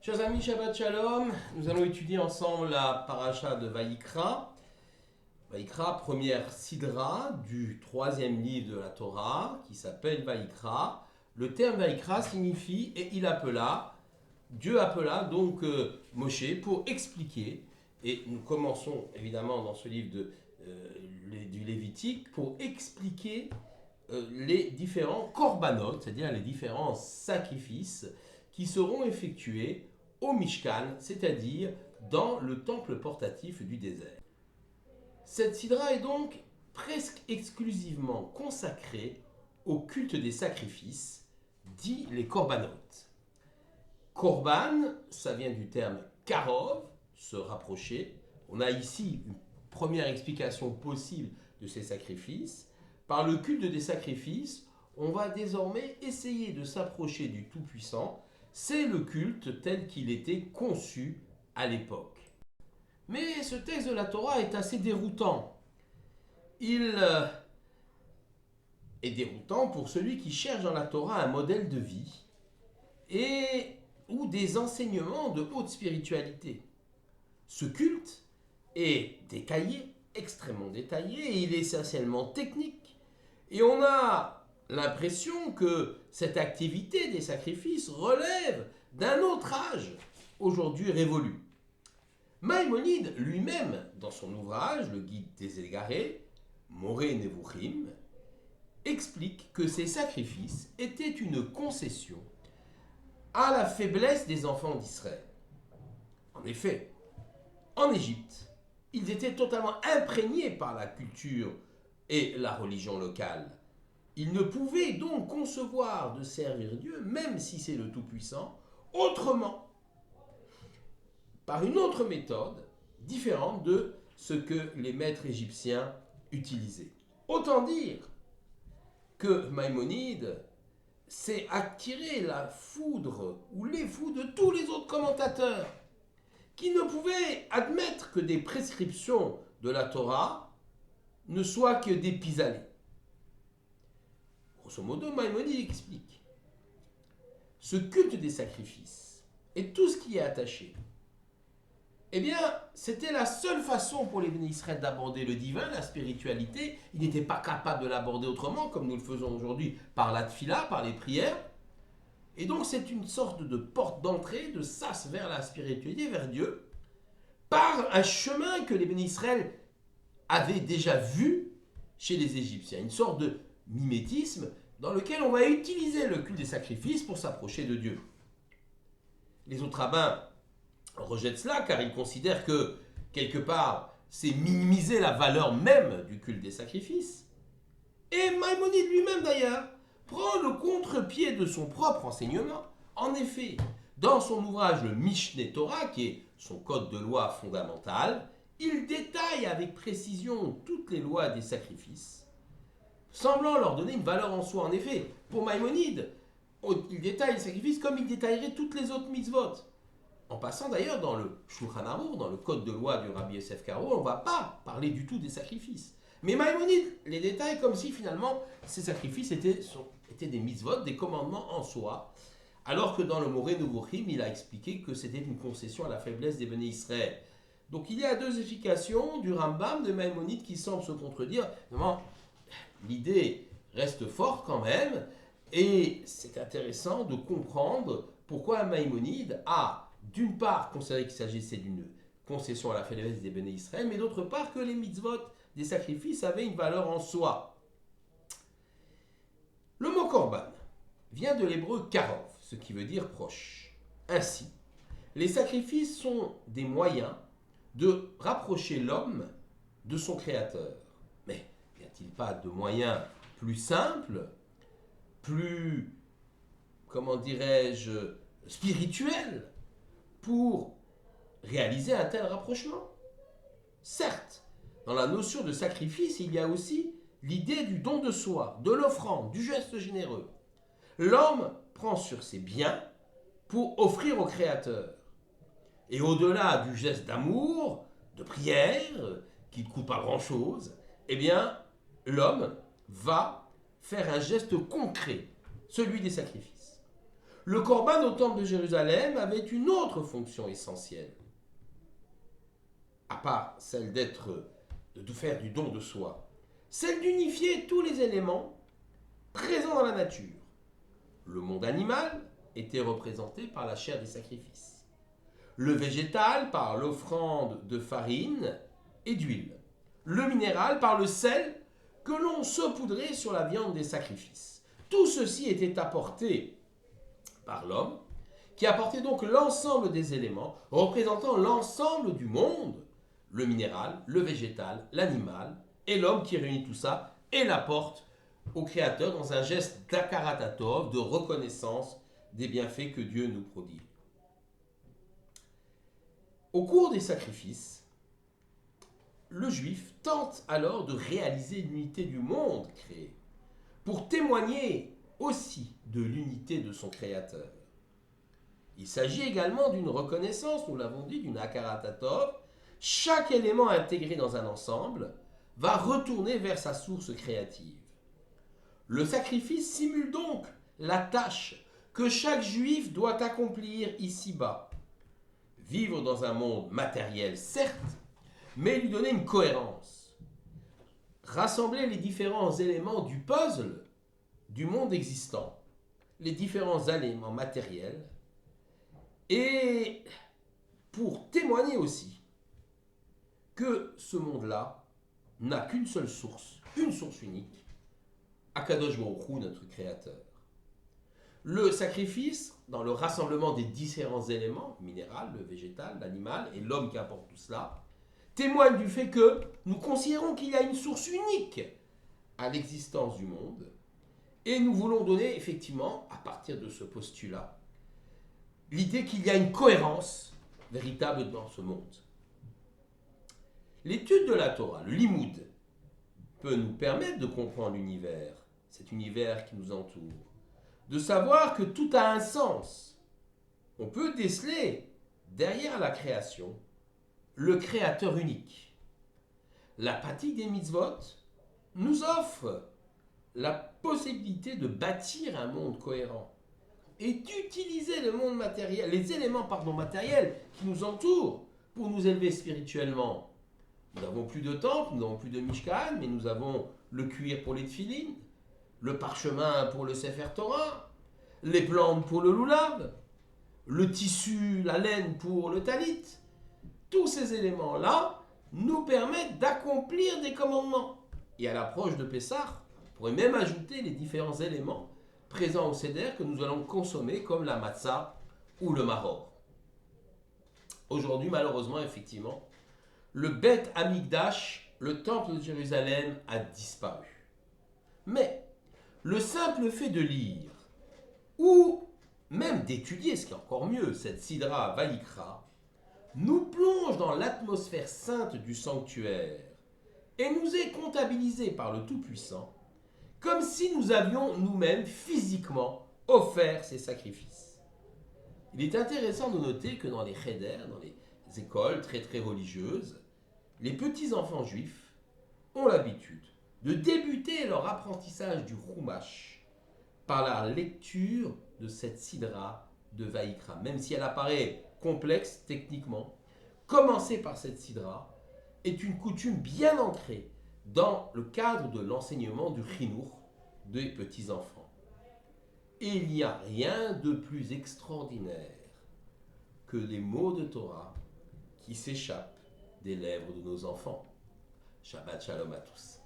Chers amis, Shabbat Shalom, nous allons étudier ensemble la paracha de Vaïkra. Vaïkra, première sidra du troisième livre de la Torah, qui s'appelle Vaïkra. Le terme Vaïkra signifie « et il appela », Dieu appela donc Moshe pour expliquer, et nous commençons évidemment dans ce livre du Lévitique, pour expliquer les différents korbanot, c'est-à-dire les différents sacrifices qui seront effectués au Mishkan, c'est-à-dire dans le temple portatif du désert. Cette sidra est donc presque exclusivement consacrée au culte des sacrifices, dit les korbanot. Korban, ça vient du terme karov, se rapprocher. On a ici une première explication possible de ces sacrifices. Par le culte des sacrifices, on va désormais essayer de s'approcher du Tout-Puissant. C'est le culte tel qu'il était conçu à l'époque. Mais ce texte de la Torah est assez déroutant. Il est déroutant pour celui qui cherche dans la Torah un modèle de vie ou des enseignements de haute spiritualité. Ce culte est détaillé, extrêmement détaillé, et il est essentiellement technique. Et on a l'impression que cette activité des sacrifices relève d'un autre âge, aujourd'hui révolu. Maïmonide lui-même, dans son ouvrage, le Guide des égarés, Moré Nevuchim, explique que ces sacrifices étaient une concession à la faiblesse des enfants d'Israël. En effet, en Égypte, ils étaient totalement imprégnés par la culture et la religion locale. Ils ne pouvaient donc concevoir de servir Dieu, même si c'est le Tout-Puissant, autrement, par une autre méthode différente de ce que les maîtres égyptiens utilisaient. Autant dire que Maïmonide s'est attiré la foudre ou les foudres de tous les autres commentateurs qui ne pouvaient admettre que des prescriptions de la Torah ne soient que des pis-aller. Grosso modo, Maïmonide explique ce culte des sacrifices et tout ce qui est attaché. Eh bien, c'était la seule façon pour les bénis Israël d'aborder le divin, la spiritualité. Ils n'étaient pas capables de l'aborder autrement, comme nous le faisons aujourd'hui par la tfila, par les prières. Et donc, c'est une sorte de porte d'entrée, de sas vers la spiritualité, vers Dieu, par un chemin que les bénis Israël avaient déjà vu chez les Égyptiens. Une sorte de mimétisme dans lequel on va utiliser le culte des sacrifices pour s'approcher de Dieu. Les autres rabbins rejettent cela car ils considèrent que, quelque part, c'est minimiser la valeur même du culte des sacrifices. Et Maïmonide lui-même, d'ailleurs, prend le contre-pied de son propre enseignement. En effet, dans son ouvrage le Mishneh Torah, qui est son code de loi fondamental, il détaille avec précision toutes les lois des sacrifices, semblant leur donner une valeur en soi. En effet, pour Maïmonide, il détaille les sacrifices comme il détaillerait toutes les autres mitzvot. En passant d'ailleurs dans le Shulchan Arour, dans le code de loi du Rabbi Yosef Karo, on ne va pas parler du tout des sacrifices. Mais Maïmonide les détaille comme si finalement ces sacrifices étaient des mitzvot, des commandements en soi, alors que dans le Moré Nevuchim, il a expliqué que c'était une concession à la faiblesse des bénis Israël. Donc il y a deux explications du Rambam, de Maïmonide qui semblent se contredire. Évidemment, l'idée reste forte quand même, et c'est intéressant de comprendre pourquoi Maïmonide a d'une part considéré qu'il s'agissait d'une concession à la faiblesse des bénis Israël, mais d'autre part que les mitzvot des sacrifices avaient une valeur en soi. Le mot korban vient de l'hébreu karov, ce qui veut dire proche. Ainsi, les sacrifices sont des moyens de rapprocher l'homme de son créateur. Mais n'y a-t-il pas de moyens plus simples, plus, comment dirais-je, spirituels pour réaliser un tel rapprochement? Certes, dans la notion de sacrifice, il y a aussi l'idée du don de soi, de l'offrande, du geste généreux. L'homme prend sur ses biens pour offrir au Créateur. Et au-delà du geste d'amour, de prière, qui ne coûte pas grand-chose, eh bien, l'homme va faire un geste concret, celui des sacrifices. Le Corban au temple de Jérusalem avait une autre fonction essentielle, à part celle de faire du don de soi, celle d'unifier tous les éléments présents dans la nature. Le monde animal était représenté par la chair des sacrifices, le végétal par l'offrande de farine et d'huile, le minéral par le sel que l'on saupoudrait sur la viande des sacrifices. Tout ceci était apporté par l'homme, qui apportait donc l'ensemble des éléments représentant l'ensemble du monde, le minéral, le végétal, l'animal, et l'homme qui réunit tout ça et l'apporte au Créateur dans un geste d'akaratatov, de reconnaissance des bienfaits que Dieu nous prodigue. Au cours des sacrifices, le juif tente alors de réaliser l'unité du monde créé, pour témoigner aussi de l'unité de son Créateur. Il s'agit également d'une reconnaissance, nous l'avons dit, d'une akaratatov. Chaque élément intégré dans un ensemble va retourner vers sa source créative. Le sacrifice simule donc la tâche que chaque juif doit accomplir ici-bas. Vivre dans un monde matériel, certes, mais lui donner une cohérence. Rassembler les différents éléments du puzzle du monde existant, les différents éléments matériels, et pour témoigner aussi que ce monde-là n'a qu'une seule source, une source unique, Akadosh Baruch Hu, notre Créateur. Le sacrifice, dans le rassemblement des différents éléments, minéral, le végétal, l'animal et l'homme qui apporte tout cela, témoigne du fait que nous considérons qu'il y a une source unique à l'existence du monde, et nous voulons donner effectivement, à partir de ce postulat, l'idée qu'il y a une cohérence véritable dans ce monde. L'étude de la Torah, le limoud, peut nous permettre de comprendre l'univers, cet univers qui nous entoure, de savoir que tout a un sens. On peut déceler derrière la création le créateur unique. La pratique des mitzvot nous offre la possibilité de bâtir un monde cohérent et d'utiliser le monde matériel, les éléments matériels qui nous entourent pour nous élever spirituellement. Nous n'avons plus de temple, nous n'avons plus de mishkan, mais nous avons le cuir pour les tefilin, le parchemin pour le sefer Torah, les plantes pour le lulav, le tissu, la laine pour le talit. Tous ces éléments-là nous permettent d'accomplir des commandements. Et à l'approche de Pessah, on pourrait même ajouter les différents éléments présents au Seder que nous allons consommer, comme la matzah ou le maror. Aujourd'hui, malheureusement, effectivement, le Beth Amikdash, le temple de Jérusalem, a disparu. Mais le simple fait de lire, ou même d'étudier, ce qui est encore mieux, cette Sidra Vayikra, nous plonge dans l'atmosphère sainte du sanctuaire et nous est comptabilisé par le Tout-Puissant comme si nous avions nous-mêmes physiquement offert ces sacrifices. Il est intéressant de noter que dans les cheder, dans les écoles très très religieuses, les petits-enfants juifs ont l'habitude de débuter leur apprentissage du Chumash par la lecture de cette Sidra de Vayikra. Même si elle apparaît complexe techniquement, commencer par cette Sidra est une coutume bien ancrée dans le cadre de l'enseignement du Chinour des petits-enfants. Et il n'y a rien de plus extraordinaire que les mots de Torah qui s'échappent des lèvres de nos enfants. Shabbat Shalom à tous.